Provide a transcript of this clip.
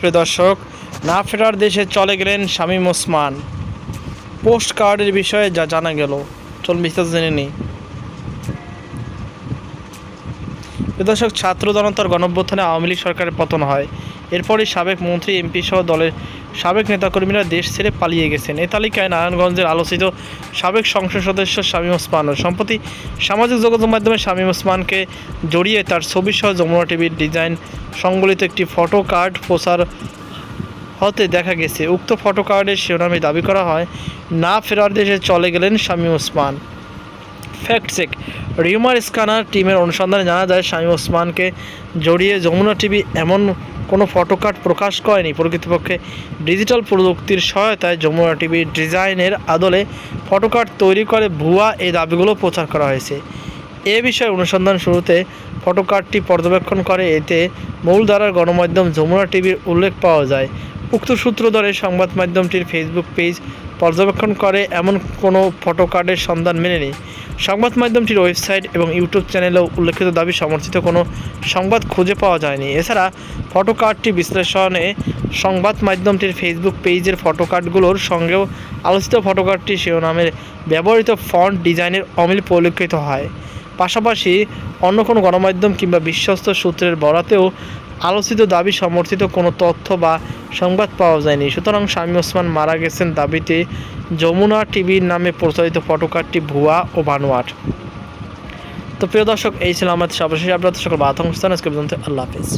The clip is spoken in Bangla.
প্রিয় দর্শক, না ফেরার দেশে চলে গেলেন শামীম ওসমান। পোস্ট কার্ডের বিষয়ে যা জানা গেল, চলুন বিস্তারিত জেনে নিই। প্রিয় দর্শক, ছাত্র জনতার গণঅভ্যুত্থানে আওয়ামী লীগ সরকারের পতন হয়। এরপরই সাবেক মন্ত্রী, এমপি সহ দলের সাবেক নেতাকর্মীরা দেশ ছেড়ে পালিয়ে গেছেন। এ তালিকায় নারায়ণগঞ্জের আলোচিত সাবেক সংসদ সদস্য শামীম ওসমানও। সম্প্রতি সামাজিক যোগাযোগ মাধ্যমে শামীম ওসমানকে জড়িয়ে তার ছবিসহ যমুনা টিভির ডিজাইন সংবলিত একটি ফটো কার্ড প্রচার হতে দেখা গেছে। উক্ত ফটো কার্ডের শিরোনামে দাবি করা হয়, না ফেরার দেশে চলে গেলেন Shamim Osman. Fact check. Rumour scanner টিমের অনুসন্ধানে জানা যায়, শামীম ওসমানকে জড়িয়ে যমুনা টিভি এমন কোনো ফটো কার্ড প্রকাশ করেনি। প্রকৃতপক্ষে ডিজিটাল প্রযুক্তির সহায়তায় যমুনা টিভির ডিজাইনের আদলে ফটো কার্ড তৈরি করে ভুয়া এই দাবিগুলো প্রচার করা হয়েছে। এ বিষয়ে অনুসন্ধান শুরুতে ফটো কার্ডটি পর্যবেক্ষণ করে। এতে মূলধারার গণমাধ্যম যমুনা টিভির উল্লেখ পাওয়া যায়। উক্ত সূত্র ধরে সংবাদ মাধ্যমটির ফেসবুক পেজ পর্যবেক্ষণ করে এমন কোনো ফটো কার্ডের সন্ধান মেলেনি। সংবাদ মাধ্যমটির ওয়েবসাইট এবং ইউটিউব চ্যানেলেও উল্লেখিত দাবি সমর্থিত কোনো সংবাদ খুঁজে পাওয়া যায়নি। এছাড়া ফটো কার্ডটি বিশ্লেষণে সংবাদ মাধ্যমটির ফেসবুক পেজের ফটো কার্ডগুলোর সঙ্গেও আলোচিত ফটো কার্ডটি শিরোনামের ব্যবহৃত ফন্ট ডিজাইনের অমিল পরিলক্ষিত হয়। পাশাপাশি অন্য কোনো গণমাধ্যম কিংবা বিশ্বস্ত সূত্রের বরাতেও আলোচিত দাবি সমর্থিত কোনো তথ্য বা সংবাদ পাওয়া যায়নি। সুতরাং শামীম ওসমান মারা গেছেন দাবিতে যমুনা টিভির নামে প্রচারিত ফটো কার্ডটি ভুয়া ও বানোয়াট। তো প্রিয় দর্শক, এই ছিল আমাদের সর্বশেষ আপডেট। সকল বাতাংশ আজকে পর্যন্ত। আল্লাহ হাফেজ।